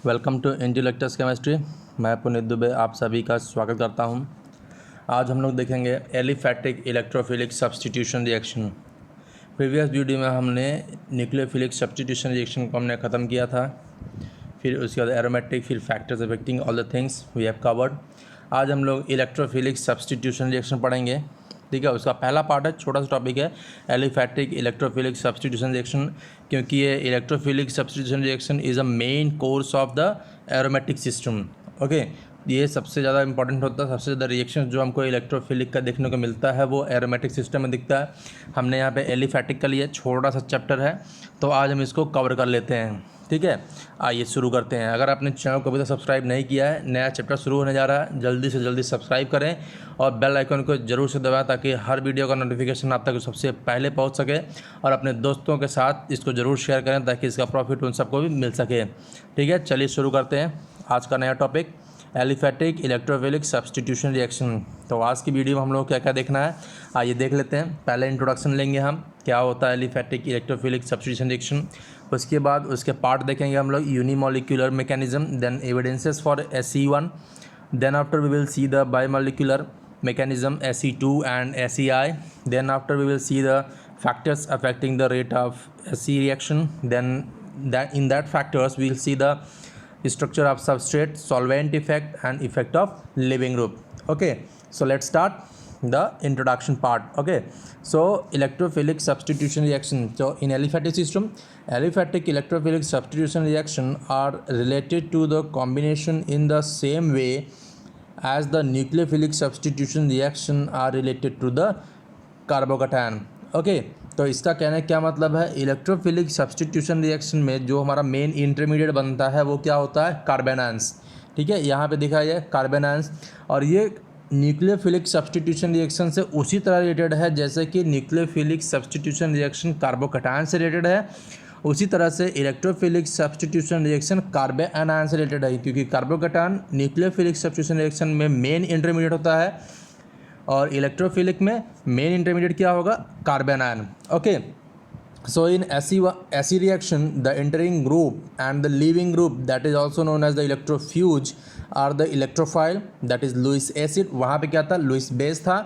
Welcome to इंटेलेक्टस chemistry. मैं पुनीत दुबे आप सभी का स्वागत करता हूं। आज हम लोग देखेंगे aliphatic electrophilic substitution reaction. Previous video में हमने न्यूक्लियोफिलिक सब्स्टिट्यूशन रिएक्शन को हमने ख़त्म किया था, फिर उसके बाद एरोमेटिक, फिर factors affecting all the things we have covered. आज हम लोग इलेक्ट्रोफिलिक सब्स्टिट्यूशन रिएक्शन पढ़ेंगे। ठीक है, उसका पहला पार्ट है, छोटा सा टॉपिक है एलिफैटिक इलेक्ट्रोफिलिक सब्स्टिट्यूशन रिएक्शन, क्योंकि ये electrophilic substitution reaction is a main course of the aromatic system. Okay, ये सबसे ज़्यादा इंपॉर्टेंट होता है। सबसे ज़्यादा रिएक्शन जो हमको इलेक्ट्रोफिलिक का देखने को मिलता है वो एरोमेटिक सिस्टम में दिखता है। हमने यहाँ पे एलिफैटिक का लिए छोटा सा चैप्टर है, तो आज हम इसको कवर कर लेते हैं। ठीक है, आइए शुरू करते हैं। अगर आपने चैनल को अभी तक सब्सक्राइब नहीं किया है, नया चैप्टर शुरू होने जा रहा है, जल्दी से जल्दी सब्सक्राइब करें और बेल आइकन को जरूर से दबाएं ताकि हर वीडियो का नोटिफिकेशन आप तक सबसे पहले पहुंच सके। और अपने दोस्तों के साथ इसको ज़रूर शेयर करें ताकि इसका प्रॉफिट उन सबको भी मिल सके। ठीक है, चलिए शुरू करते हैं आज का नया topic aliphatic electrophilic substitution reaction. तो आज की वीडियो में हम लोग क्या क्या देखना है, आइए देख लेते हैं। पहले इंट्रोडक्शन लेंगे हम, क्या होता है एलिफैटिक इलेक्ट्रोफिलिक सब्स्टिट्यूशन रिएक्शन। उसके बाद उसके पार्ट देखेंगे हम लोग, unimolecular mechanism, then evidences for SE1, then after we will see the bimolecular mechanism SE2 and SEI. Then after we will see the factors affecting the rate of SE reaction. Then that in that factors we will see the structure of substrate, solvent effect and effect of leaving group. Okay, so let's start the introduction part. Okay, so electrophilic substitution reaction. So in aliphatic system, aliphatic electrophilic substitution reaction are related to the combination in the same way as the nucleophilic substitution reaction are related to the carbocation. Okay, तो इसका कहने क्या मतलब है, electrophilic substitution reaction में जो हमारा main intermediate बनता है वो क्या होता है, कार्बन आयंस। ठीक है, यहाँ पे दिखा है कार्बन आयंस, और ये न्यूक्लियोफिलिक सब्स्टिट्यूशन रिएक्शन से उसी तरह रिलेटेड है जैसे कि न्यूक्लियोफिलिक सब्स्टिट्यूशन रिएक्शन कार्बोकैटायन से रिलेटेड है। उसी तरह से electrophilic substitution reaction carbon ion से रिलेटेड है, क्योंकि कार्बोकैटायन न्यूक्लियोफिलिक सब्स्टिट्यूशन रिएक्शन में मेन इंटरमीडिएट होता है और इलेक्ट्रोफिलिक में मेन इंटरमीडिएट क्या होगा, carbon ion. Okay, so in SE reaction the entering group and the leaving group, that is also known as the electrofuge, are the electrophile, that is Lewis acid। वहाँ पे क्या था, Lewis base था।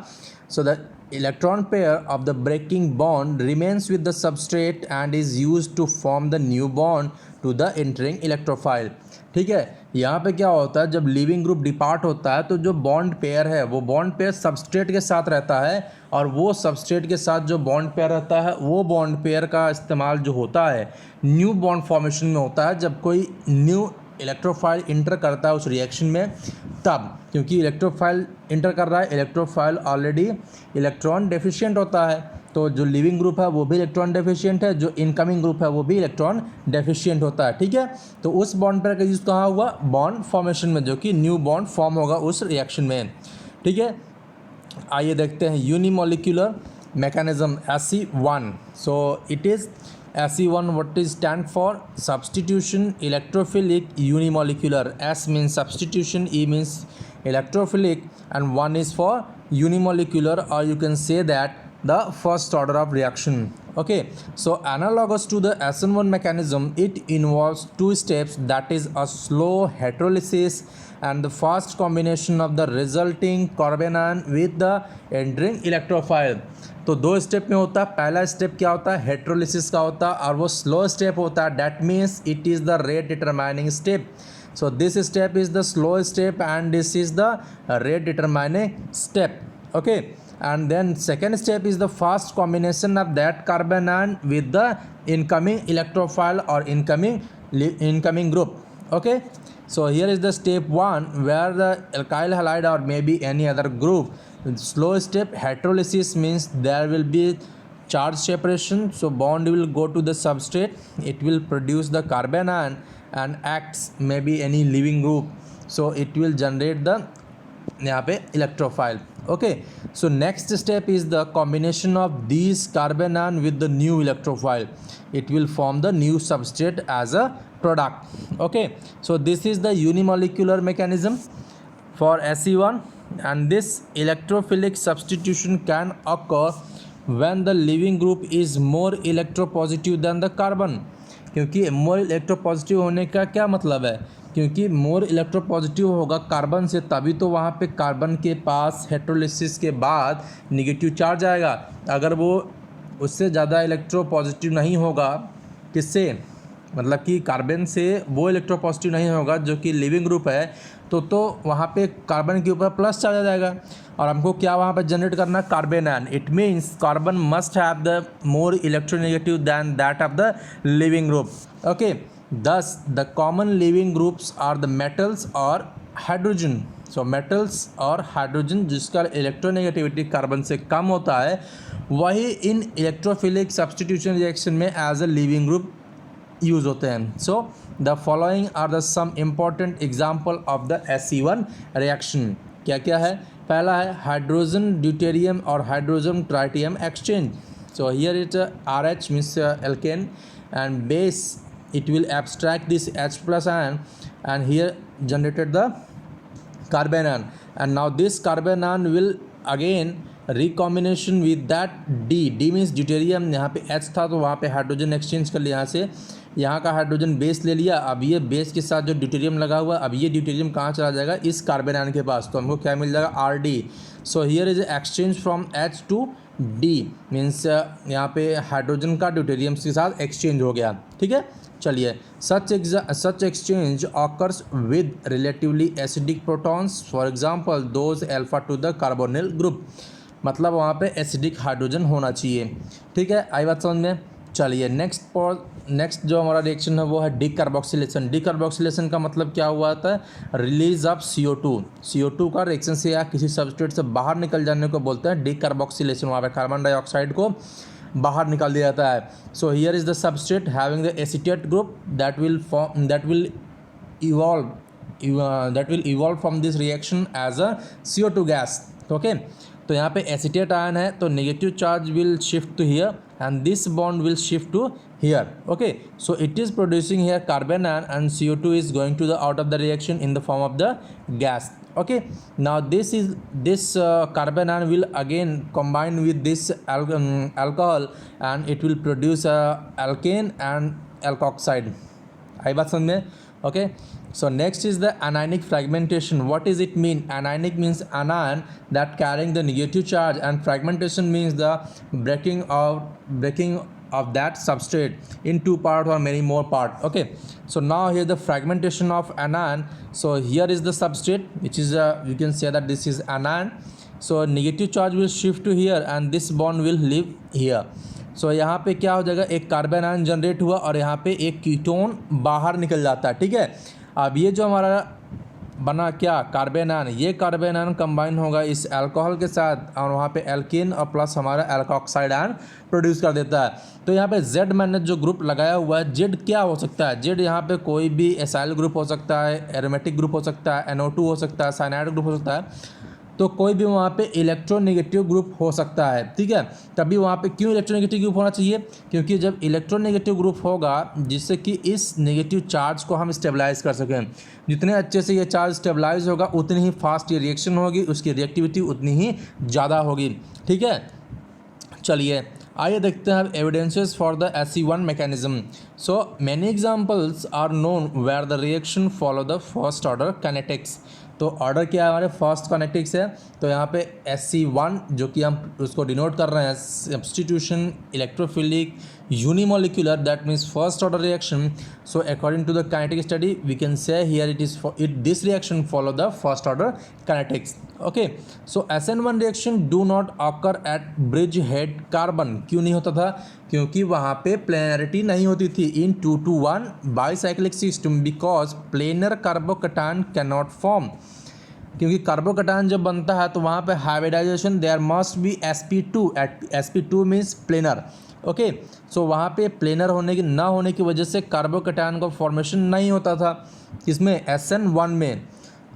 so the electron pair of the breaking bond remains with the substrate and is used to form the new bond to the entering electrophile। ठीक है, यहाँ पे क्या होता है, जब लीविंग ग्रुप डिपार्ट होता है तो जो बॉन्ड पेयर है वो बॉन्ड पेयर सबस्ट्रेट के साथ रहता है, और वो सबस्ट्रेट के साथ जो बॉन्ड पेयर रहता है वो बॉन्ड पेयर का इस्तेमाल जो होता है न्यू बॉन्ड फॉर्मेशन में होता है, जब कोई न्यू इलेक्ट्रोफाइल इंटर करता है उस रिएक्शन में तब, क्योंकि इलेक्ट्रोफाइल इंटर कर रहा है, इलेक्ट्रोफाइल ऑलरेडी इलेक्ट्रॉन डेफिशिएंट होता है, तो जो लिविंग ग्रुप है वो भी इलेक्ट्रॉन डेफिशिएंट है, जो इनकमिंग ग्रुप है वो भी इलेक्ट्रॉन डेफिशिएंट होता है। ठीक है, तो उस बॉन्ड पेयर का यूज़ कहाँ हुआ, बॉन्ड फॉर्मेशन में, जो कि न्यू बॉन्ड फॉर्म होगा उस रिएक्शन में। ठीक है, आइए देखते हैं unimolecular mechanism SE1। So it is SE1, what is stand for substitution electrophilic unimolecular। S means substitution, E means electrophilic, and 1 is for unimolecular, or you can say that the first order of reaction। Okay, so analogous to the SN1 mechanism, it involves two steps, that is a slow heterolysis and the fast combination of the resulting carbon ion with the entering electrophile। तो दो step में होता है। पहला step क्या होता है, हेट्रोलिसिस का होता है, और वो स्लो स्टेप होता है, that means it is the rate determining step. So this step is the slow step and this is the rate determining step. Okay, and then second step is the fast combination of that carbon ion with the incoming electrophile और incoming group. Okay, so here is the step 1 where the alkyl halide or maybe any other group, slow step heterolysis means there will be charge separation, so bond will go to the substrate, it will produce the carbon ion and acts maybe any living group, so it will generate the यहाँ पे electrophile। okay, so next step is the combination of these carbon ion with the new electrophile, it will form the new substrate as a product। okay, so this is the unimolecular mechanism for SE1, and this electrophilic substitution can occur when the leaving group is more electropositive than the carbon। क्योंकि more electropositive होने का क्या मतलब है, क्योंकि more electropositive होगा carbon से तभी तो वहाँ पे कार्बन के पास हेटेरोलिसिस के बाद निगेटिव चार्ज आएगा। अगर वो उससे ज़्यादा इलेक्ट्रोपॉजिटिव नहीं होगा, किससे, मतलब कि कार्बन से वो इलेक्ट्रोपॉजिटिव नहीं होगा जो कि लिविंग ग्रुप है, तो वहाँ पे कार्बन के ऊपर प्लस चार्ज आ जाएगा। और हमको क्या वहाँ पे जनरेट करना, carbon ion. It means carbon must have the more electronegative than that of the leaving group. Okay, thus the common leaving groups are the metals और हाइड्रोजन। सो मेटल्स और hydrogen जिसका इलेक्ट्रोनेगेटिविटी कार्बन से कम होता है, वही इन electrophilic substitution reaction में as a leaving group use होते हैं। So the following are the some important example of the SE1 रिएक्शन। क्या क्या है, पहला है हाइड्रोजन ड्यूटेरियम और hydrogen tritium exchange. So here it RH means alkane and base, it will abstract this H plus ion and here generated the carbon ion, and now this carbon ion will again recombination with that D means deuterium। यहाँ पे H था तो वहाँ पे hydrogen exchange कर लिया, यहाँ से यहाँ का हाइड्रोजन बेस ले लिया। अब ये बेस के साथ जो ड्यूटेरियम लगा हुआ, अब ये ड्यूटेरियम कहाँ चला जाएगा, इस कार्बन आयन के पास, तो हमको क्या मिल जाएगा, RD। So here is exchange from H to D means यहाँ पे हाइड्रोजन का ड्यूटेरियम के साथ एक्सचेंज हो गया। ठीक है, चलिए, such exchange occurs with relatively acidic protons, for example those alpha to the carbonyl group. मतलब वहाँ पे एसिडिक हाइड्रोजन होना चाहिए। ठीक है, आई बात समझ में। चलिए नेक्स्ट जो हमारा रिएक्शन है वो है डीकार्बोक्सिलेशन। डीकार्बोक्सिलेशन का मतलब क्या हुआ था, रिलीज ऑफ CO2 का रिएक्शन से या किसी सबस्ट्रेट से बाहर निकल जाने को बोलते हैं डीकार्बोक्सिलेशन। वहाँ पे कार्बन डाइऑक्साइड को बाहर निकाल दिया जाता है। So here is the substrate having the acetate group that will evolve from this reaction as a CO2 gas. Okay, तो यहाँ पे एसिटेट आयन है तो negative charge will shift to here and this bond will shift to here. Okay, so it is producing here carbon ion and CO2 is going to the out of the reaction in the form of the gas. Okay, now this carbon ion will again combine with this alcohol and it will produce alkane and alkoxide। आई बात समझ में। Okay, so next is the anionic fragmentation. What does it mean? Anionic means anion that carrying the negative charge, and fragmentation means the breaking of that substrate in two part or many more part. Okay, so now here the fragmentation of anion. So here is the substrate which is you can say that this is anion. So negative charge will shift to here and this bond will live here. सो यहाँ पे क्या हो जाएगा, एक carbon ion generate हुआ और यहाँ पे एक कीटोन बाहर निकल जाता है। ठीक है, अब ये जो हमारा बना क्या, कार्बन आयन, ये कार्बन आयन कंबाइन होगा इस अल्कोहल के साथ और वहाँ पे एल्केन और प्लस हमारा एल्कोक्साइड आयन प्रोड्यूस कर देता है। तो यहाँ पे Z मैंने जो ग्रुप लगाया हुआ है, Z क्या हो सकता है, Z यहाँ पे कोई भी एसाइल ग्रुप हो सकता है, एरोमेटिक ग्रुप हो सकता है, NO2 हो सकता है, साइनाइड ग्रुप हो सकता है, तो कोई भी वहाँ पे इलेक्ट्रोनेगेटिव ग्रुप हो सकता है। ठीक है, तभी वहाँ पे क्यों इलेक्ट्रोनेगेटिव ग्रुप होना चाहिए, क्योंकि जब इलेक्ट्रोनेगेटिव ग्रुप होगा जिससे कि इस नेगेटिव चार्ज को हम स्टेबलाइज कर सकें, जितने अच्छे से ये चार्ज स्टेबलाइज होगा उतनी ही फास्ट ये रिएक्शन होगी, उसकी रिएक्टिविटी उतनी ही ज़्यादा होगी। ठीक है, चलिए आइए देखते हैं evidences for the SE1 mechanism. So many examples are known where the reaction follow the first order kinetics. तो ऑर्डर क्या है हमारे, फर्स्ट काइनेटिक्स है। तो यहाँ पे SE1 जो कि हम उसको डिनोट कर रहे हैं substitution electrophilic unimolecular, that means first order reaction. So according to the kinetic study we can say here this reaction follow the first order kinetics. Okay, so SN1 reaction do not occur at bridge head carbon. क्यों नहीं होता था, क्योंकि वहाँ पे planarity नहीं होती थी in 2-to-1 bicyclic system, because planar carbocation can not form. क्योंकि कार्बोकटायन जब बनता है तो वहाँ पे hybridization there must be sp2 at sp2 means planar. Okay, so वहाँ पे प्लेनर होने की वजह से कार्बोकटायन का फॉर्मेशन नहीं होता था, इसमें SN1 में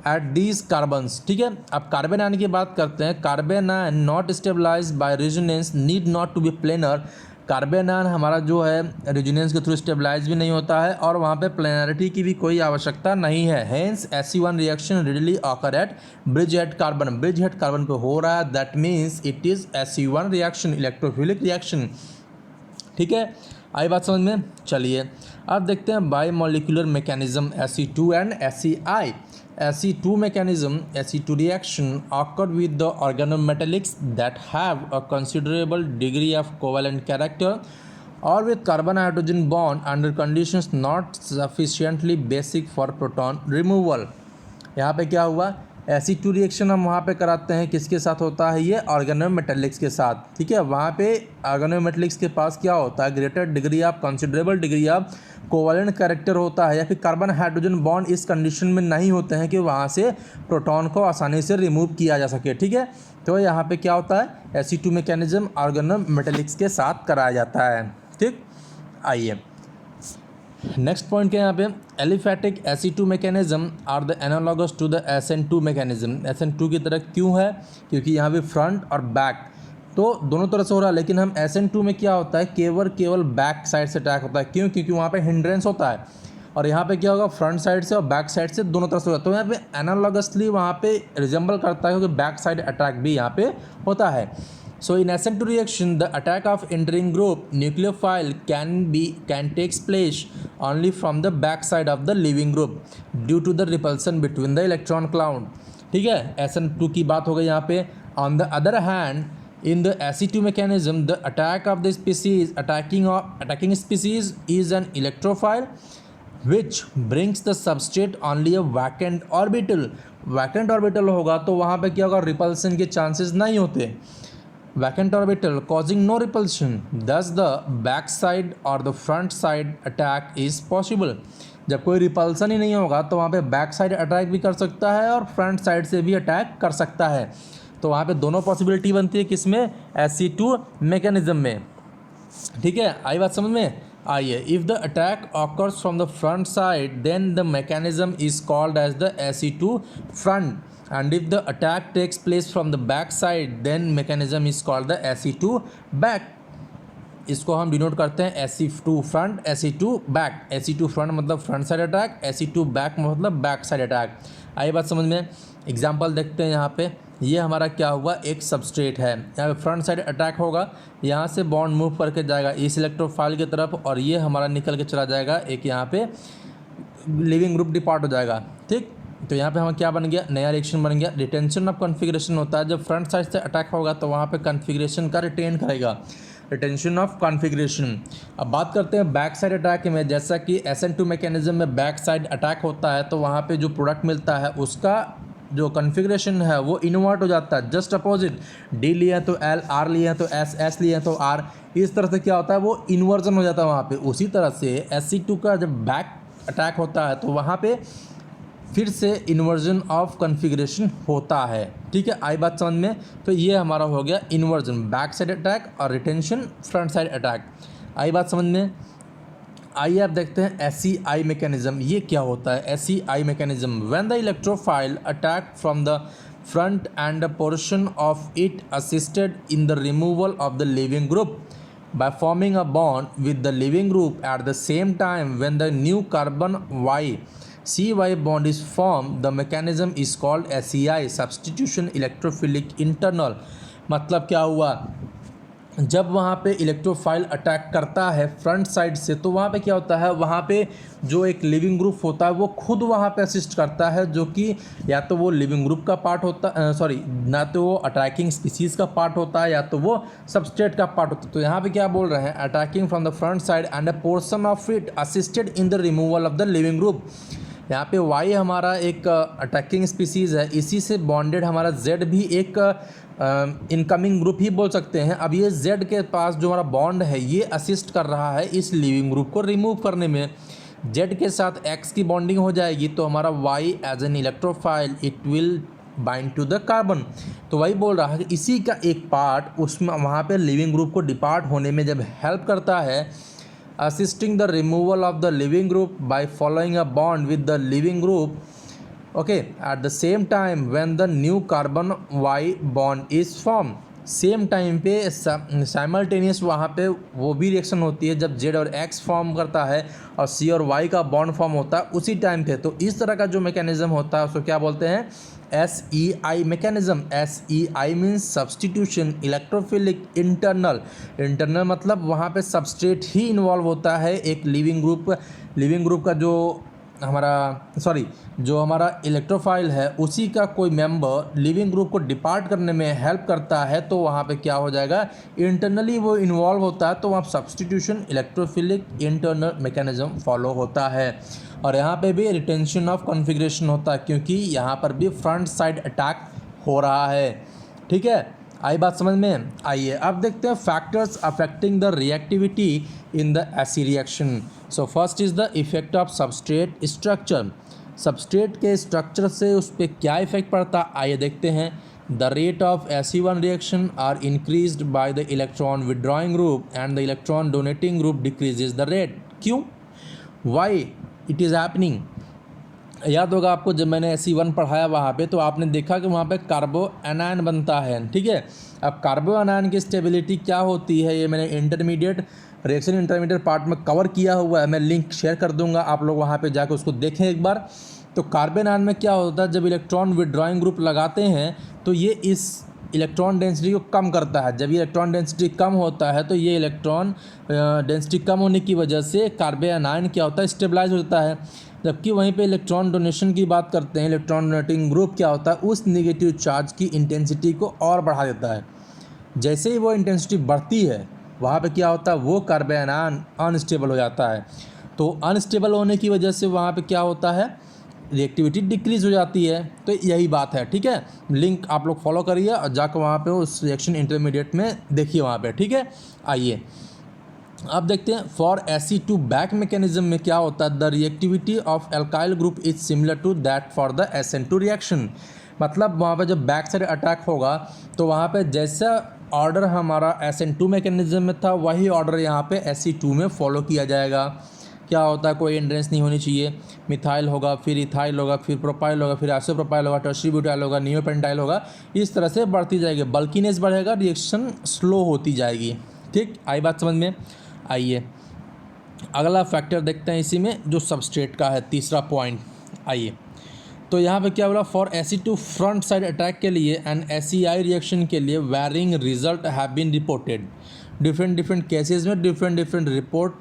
एट दीज कार्बन्स। ठीक है, अब कार्बन आयन की बात करते हैं। Carbanion not stabilize by resonance need not to be planar. Carbanion हमारा जो है रेजोनेंस के थ्रू स्टेबलाइज भी नहीं होता है और वहाँ पे प्लेनरिटी की भी कोई आवश्यकता नहीं है। Hence SE1 reaction readily occur at bridge head carbon. Bridge head carbon पे हो रहा है, that means it is SE1 reaction, electrophilic reaction. ठीक है, आई बात समझ में। चलिए अब देखते हैं by molecular mechanism Fe2 and SeI. Fe2 mechanism, Fe2 reaction occur with the organometallics that have a considerable degree of covalent character or with carbon-hydrogen bond under conditions not sufficiently basic for proton removal. यहाँ पे क्या हुआ, Fe2 reaction हम वहाँ पे कराते हैं, किसके साथ होता है ये, ऑर्गेनोमेटेलिक्स के साथ. ठीक है, वहाँ पे ऑर्गेनोमेटेलिक्स के पास क्या होता है, greater degree of considerable degree of covalent character होता है, या फिर कार्बन हाइड्रोजन बॉन्ड इस कंडीशन में नहीं होते हैं कि वहाँ से प्रोटॉन को आसानी से रिमूव किया जा सके. ठीक है, तो यहाँ पे क्या होता है, Fe2 मैकेनिज्म ऑर्गेनोमेटेलिक्स के साथ कराया जाता है. ठीक, आइए नेक्स्ट पॉइंट क्या है यहाँ पे, aliphatic Fe2 mechanism are the analogous to the SN2 mechanism. SN2 की तरह क्यों है, क्योंकि यहाँ पे फ्रंट और बैक तो दोनों तरह से हो रहा है, लेकिन हम SN2 में क्या होता है, केवल बैक साइड से अटैक होता है. क्यों, क्योंकि वहाँ पे हिंड्रेंस होता है, और यहाँ पे क्या होगा, फ्रंट साइड से और बैक साइड से दोनों तरफ से होता है. तो यहाँ पे एनालॉगसली वहाँ पे रिजेंबल करता है, क्योंकि बैक साइड अटैक भी यहाँ पे होता है. So in SN2 reaction, the attack of entering group nucleophile can takes place only from the back side of the leaving group due to the repulsion between the electron cloud. ठीक है, SN2 की बात हो गई यहाँ पे. On the other hand, in the Fe2 mechanism, the attack of the species attacking species is an electrophile which brings the substrate only a vacant orbital. Vacant orbital होगा तो वहाँ पे क्या होगा, repulsion के chances नहीं होते. Vacant orbital causing no repulsion, thus the back side or the front side attack is possible. जब कोई रिपल्सन ही नहीं होगा तो वहाँ पे बैक साइड अटैक भी कर सकता है और फ्रंट साइड से भी अटैक कर सकता है. तो वहाँ पे दोनों पॉसिबिलिटी बनती है, किसमें, Fe2 मैकेनिज्म में. ठीक है, आई बात समझ में. आइए, if the attack occurs from the front side then the mechanism is called as the Fe2 front, and if the attack takes place from the back side then mechanism is called the Fe2 back. इसको हम denote करते हैं Fe2 front, Fe2 back. Fe2 front मतलब front side attack, Fe2 back मतलब back side attack. आई बात समझ में. एग्जांपल देखते हैं यहाँ पे. ये हमारा क्या हुआ, एक सबस्ट्रेट है, यहाँ पे फ्रंट साइड अटैक होगा, यहाँ से बॉन्ड मूव करके जाएगा इस इलेक्ट्रोफाइल की तरफ, और ये हमारा निकल के चला जाएगा एक यहाँ पे लिविंग ग्रुप डिपार्ट हो जाएगा. ठीक, तो यहाँ पे हमें क्या बन गया, नया रिएक्शन बन गया. रिटेंशन ऑफ कॉन्फ़िगरेशन होता है, जब फ्रंट साइड से अटैक होगा तो वहाँ पे कॉन्फ़िगरेशन का रिटेन करेगा, रिटेंशन ऑफ कॉन्फ़िगरेशन. अब बात करते हैं बैक साइड अटैक में. जैसा कि SN2 मैकेनिज्म में बैक साइड अटैक होता है तो वहाँ पे जो प्रोडक्ट मिलता है उसका जो कॉन्फ़िगरेशन है वो इन्वर्ट हो जाता है, जस्ट अपोजिट. D लिए हैं तो L, R लिए हैं तो S, S लिए हैं तो R, इस तरह से क्या होता है, वो इन्वर्जन हो जाता है वहाँ पे. उसी तरह से Fe2 का जब बैक अटैक होता है तो वहाँ पे फिर से इन्वर्जन ऑफ कॉन्फ़िगरेशन होता है. ठीक है, आई बात समझ में. तो ये हमारा हो गया इन्वर्जन, बैक साइड अटैक, और रिटेंशन फ्रंट साइड अटैक. आई बात समझ में. आइए आप देखते हैं SeI मैकेनिज्म. ये क्या होता है SeI mechanism, when the electrophile attack from the front end a portion of it assisted in the removal of the leaving group by forming a bond with the living group at the same time when the new carbon CY bond is formed, the mechanism is called SeI, substitution electrophilic internal. मतलब क्या हुआ, जब वहाँ पे electrophile attack करता है front side से तो वहाँ पे क्या होता है, वहाँ पे जो एक लिविंग ग्रुप होता है वो खुद वहाँ पे असिस्ट करता है, जो कि या तो वो लिविंग ग्रुप का पार्ट होता ना तो वो अटैकिंग स्पीसीज़ का पार्ट होता है या तो वो सबस्ट्रेट का पार्ट होता है. तो यहाँ पे क्या बोल रहे हैं, attacking from the front side and a portion of it assisted in the removal of the leaving group. यहाँ पे Y हमारा एक अटैकिंग स्पीसीज़ है, इसी से बॉन्डेड हमारा Z भी एक इनकमिंग ग्रुप ही बोल सकते हैं. अब ये Z के पास जो हमारा बॉन्ड है ये असिस्ट कर रहा है इस लिविंग ग्रुप को रिमूव करने में. Z के साथ X की बॉन्डिंग हो जाएगी तो हमारा Y as an electrophile it will bind to the carbon. तो वही बोल रहा है कि इसी का एक पार्ट उसमें वहाँ पे लिविंग ग्रुप को डिपार्ट होने में जब हेल्प करता है, assisting the removal of the living group by following a bond with the living group, okay, at the same time when the new carbon Y bond is formed. Same time पे simultaneous वहाँ पे वो भी reaction होती है जब Z और x form करता है और सी और वाई का बॉन्ड फॉर्म होता है उसी टाइम पे। तो इस तरह का जो मैकेनिज्म होता है उसको क्या बोलते हैं, SEI mechanism. SEI means substitution electrophilic internal मतलब वहाँ पे सबस्ट्रेट ही इन्वॉल्व होता है एक लिविंग ग्रुप का जो हमारा इलेक्ट्रोफाइल है उसी का कोई मेंबर लिविंग ग्रुप को डिपार्ट करने में हेल्प करता है, तो वहाँ पे क्या हो जाएगा, इंटरनली वो इन्वॉल्व होता है, तो वहाँ substitution electrophilic internal mechanism follow होता है। और यहाँ पे भी रिटेंशन ऑफ कॉन्फ़िगरेशन होता है क्योंकि यहाँ पर भी फ्रंट साइड अटैक हो रहा है। ठीक है, आई बात समझ में। आइए अब देखते हैं factors affecting the reactivity in the AC reaction. So first is the effect of substrate structure. Substrate के स्ट्रक्चर से उस पर क्या इफेक्ट पड़ता है आइए देखते हैं। The rate of SE1 reaction are increased by the electron withdrawing group and the electron donating group decreases the rate. क्यों, वाई इट इज़ हैपनिंग। याद होगा आपको जब मैंने SE1 पढ़ाया वहाँ पे, तो आपने देखा कि वहाँ पे कार्बो एनायन बनता है। ठीक है, अब कार्बो एनायन की स्टेबिलिटी क्या होती है ये मैंने इंटरमीडिएट पार्ट में कवर किया हुआ है, मैं लिंक शेयर कर दूंगा, आप लोग वहाँ पे जाकर उसको देखें एक बार। तो कार्बो एनायन में क्या होता है, जब इलेक्ट्रॉन विड्रॉइंग ग्रुप लगाते हैं तो ये इस इलेक्ट्रॉन डेंसिटी को कम करता है। जब ये इलेक्ट्रॉन डेंसिटी कम होता है तो ये इलेक्ट्रॉन डेंसिटी कम होने की वजह से कार्बो एनायन क्या होता है, स्टेबलाइज होता है। जबकि वहीं पे इलेक्ट्रॉन डोनेशन की बात करते हैं, इलेक्ट्रॉन डोनेटिंग ग्रुप क्या होता है, उस नेगेटिव चार्ज की इंटेंसिटी को और बढ़ा देता है। जैसे ही वो इंटेंसिटी बढ़ती है वहाँ पे क्या होता है, वो कार्बो एनायन अनस्टेबल हो जाता है। तो अनस्टेबल होने की वजह से वहाँ पे क्या होता है, रिएक्टिविटी डिक्रीज़ हो जाती है। तो यही बात है। ठीक है, लिंक आप लोग फॉलो करिए और जाकर वहाँ पे उस रिएक्शन इंटरमीडिएट में देखिए वहाँ पे। ठीक है, आइए अब देखते हैं फॉर SE2 बैक मैकेनिज्म में क्या होता है। The reactivity of alkyl group is similar to that for the SN2 reaction. मतलब वहाँ पे जब बैक साइड अटैक होगा तो वहाँ पे जैसा ऑर्डर हमारा SN2 मैकेनिज्म में था वही ऑर्डर यहाँ पे SE2 में फॉलो किया जाएगा। क्या होता है, कोई एंड्रेंस नहीं होनी चाहिए, मिथाइल होगा, फिर इथाइल होगा, फिर प्रोपाइल होगा, फिर आइसोप्रोपाइल होगा, टर्शियरी ब्यूटाइल होगा, नियोपेंटाइल होगा, इस तरह से बढ़ती जाएगी, बल्कीनेस बढ़ेगा, रिएक्शन स्लो होती जाएगी। ठीक, आई बात समझ में। आइए अगला फैक्टर देखते हैं इसी में जो सबस्ट्रेट का है, तीसरा पॉइंट। आइए तो यहाँ पे क्या बोला, for SE2 front side attack के लिए एंड SEI रिएक्शन के लिए varying result have been reported. Different cases में डिफरेंट रिपोर्ट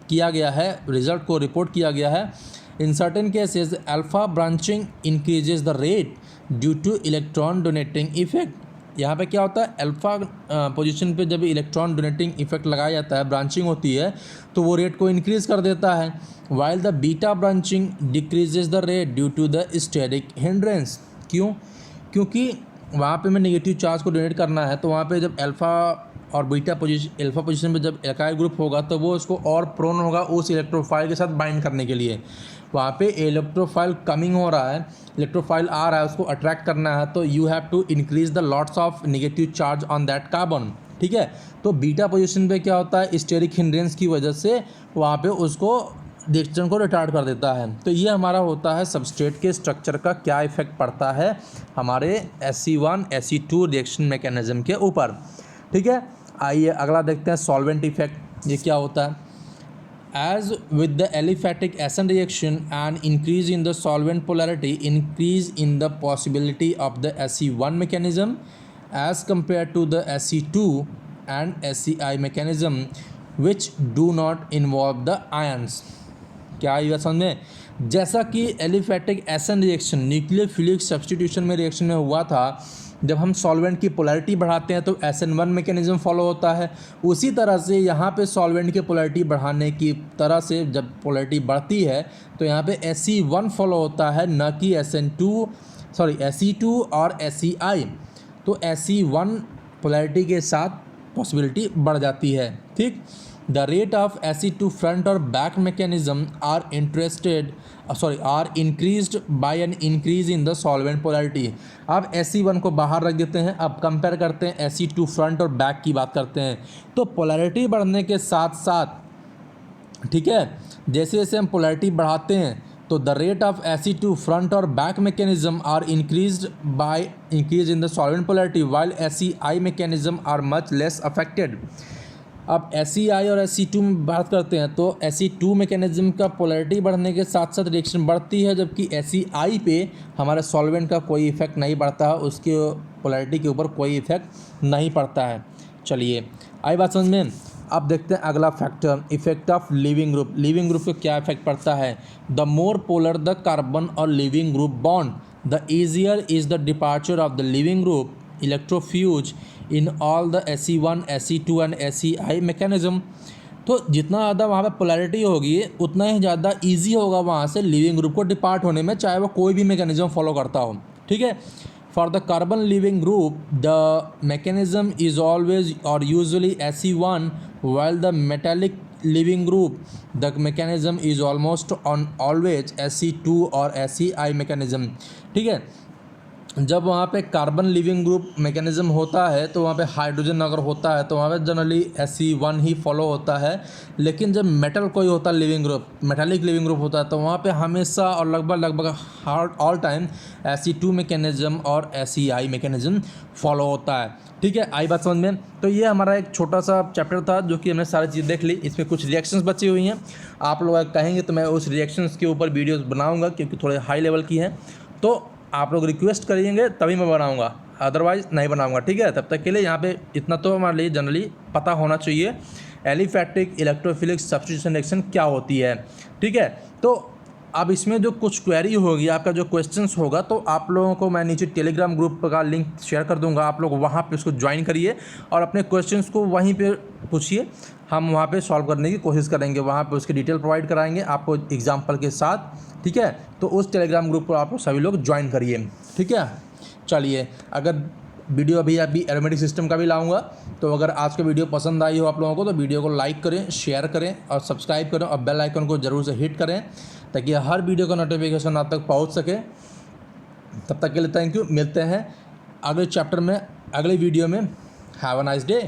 किया गया है, रिजल्ट को रिपोर्ट किया गया है। In certain cases alpha branching increases the rate due to electron donating effect. यहाँ पे क्या होता है, अल्फा पोजीशन पे जब इलेक्ट्रॉन डोनेटिंग इफेक्ट लगाया जाता है, ब्रांचिंग होती है, तो वो रेट को इंक्रीज कर देता है। While the beta branching decreases the rate due to the steric hindrance. क्यों, क्योंकि वहाँ पे मैं नेगेटिव चार्ज को डोनेट करना है, तो वहाँ पे जब अल्फा और बीटा अल्फा पोजीशन पे जब एल्काइल ग्रुप होगा तो वो उसको और प्रोन होगा उस इलेक्ट्रोफाइल के साथ बाइंड करने के लिए। वहाँ पे इलेक्ट्रोफाइल कमिंग हो रहा है, इलेक्ट्रोफाइल आ रहा है, उसको अट्रैक्ट करना है, तो you have to increase the lots of negative charge on that carbon. ठीक है, तो बीटा पोजीशन पे क्या होता है, स्टेरिक हिंड्रेंस की वजह से वहाँ पे उसको रिएक्शन को रिटार्ड कर देता है। तो ये हमारा होता है सबस्ट्रेट के स्ट्रक्चर का क्या इफेक्ट पड़ता है हमारे SE1 SE2 रिएक्शन मैकेनिज्म के ऊपर। ठीक है, आइए अगला देखते हैं सॉल्वेंट इफेक्ट। ये क्या होता है, as with the aliphatic SN reaction an increase in the solvent polarity increase in the possibility of the SE1 mechanism as compared to the SE2 and SEI mechanism which do not involve the ions। क्या ये समझ में, जैसा कि aliphatic SN reaction nucleophilic substitution में reaction में हुआ था, जब हम सॉल्वेंट की पोलैरिटी बढ़ाते हैं तो SN1 मैकेनिज्म फॉलो होता है। उसी तरह से यहाँ पे सॉल्वेंट की पोलैरिटी बढ़ाने की तरह से जब पोलैरिटी बढ़ती है तो यहाँ पे SE1 फॉलो होता है, न कि SE2 और SEI। तो SE1 पोलैरिटी के साथ पॉसिबिलिटी बढ़ जाती है। ठीक, the rate of SE2 front और back mechanism are increased by an increase in the solvent polarity. अब SE1 को बाहर रख देते हैं, अब कंपेयर करते हैं SE2 फ्रंट और बैक की बात करते हैं। तो पोलैरिटी बढ़ने के साथ साथ, ठीक है, जैसे जैसे हम पोलैरिटी बढ़ाते हैं तो the rate of Ac2 front और back mechanism are increase in the solvent polarity while SEI mechanism are much less affected. अब SEI और SE2 में बात करते हैं तो SE2 मैकेनिज्म का पोलैरिटी बढ़ने के साथ साथ रिएक्शन बढ़ती है, जबकि SEI पे हमारे सॉल्वेंट का कोई इफेक्ट नहीं पड़ता है, उसके पोलैरिटी के ऊपर कोई इफेक्ट नहीं पड़ता है। चलिए आई बात समझ में। अब देखते हैं अगला factor, effect of leaving group. Leaving group को क्या इफेक्ट पड़ता है? The more polar the carbon और leaving group bond, the easier is the departure of the leaving group electrofuge in all the SE1, SE2 and SEI mechanism. तो जितना ज़्यादा वहाँ पे पोलैरिटी होगी उतना ही ज़्यादा ईजी होगा वहाँ से लिविंग ग्रुप को डिपार्ट होने में, चाहे वो कोई भी मैकेनिज्म फॉलो करता हो। ठीक है। For the carbon living group, the mechanism is always or usually SE1, while the metallic living group, the mechanism is almost always SE2 और SEI mechanism। ठीक है। जब वहाँ पे कार्बन लिविंग ग्रुप मैकेनिज्म होता है तो वहाँ पे हाइड्रोजन अगर होता है तो वहाँ पे जनरली SE1 ही फॉलो होता है, लेकिन जब मेटल कोई होता है leaving group, metallic leaving group होता है तो वहाँ पे हमेशा और लगभग ऑल टाइम SE2 मैकेनिज्म और SEI मैकेनिज्म फॉलो होता है। ठीक है, आई बात समझ में। तो ये हमारा एक छोटा सा चैप्टर था जो कि हमने सारी चीज़ देख ली। इसमें कुछ रिएक्शंस बची हुई हैं, आप लोग कहेंगे तो मैं उस रिएक्शंस के ऊपर वीडियोज़ बनाऊँगा क्योंकि थोड़े हाई लेवल की हैं, तो आप लोग रिक्वेस्ट करेंगे तभी मैं बनाऊंगा, अदरवाइज़ नहीं बनाऊंगा। ठीक है, तब तक के लिए यहाँ पे इतना तो हमारे लिए जनरली पता होना चाहिए एलिफैटिक इलेक्ट्रोफिलिक सब्स्टिट्यूशन रिएक्शन क्या होती है। ठीक है, तो अब इसमें जो कुछ क्वेरी होगी, आपका जो क्वेश्चंस होगा, तो आप लोगों को मैं नीचे टेलीग्राम ग्रुप का लिंक शेयर कर दूंगा, आप लोग वहाँ पे उसको ज्वाइन करिए और अपने क्वेश्चंस को वहीं पे पूछिए, हम वहाँ पे सॉल्व करने की कोशिश करेंगे, वहाँ पे उसकी डिटेल प्रोवाइड कराएंगे आपको एग्जाम्पल के साथ। ठीक है, तो उस टेलीग्राम ग्रुप को आप लोग सभी लोग ज्वाइन करिए। ठीक है, चलिए अगर वीडियो अभी एरोमेटिक सिस्टम का भी लाऊंगा, तो अगर आज का वीडियो पसंद आई हो आप लोगों को तो वीडियो को लाइक करें, शेयर करें और सब्सक्राइब करें और बेल आइकन को ज़रूर से हिट करें ताकि हर वीडियो का नोटिफिकेशन आप तक पहुंच सके। तब तक के लिए थैंक यू, मिलते हैं अगले चैप्टर में, अगले वीडियो में। Have a nice day.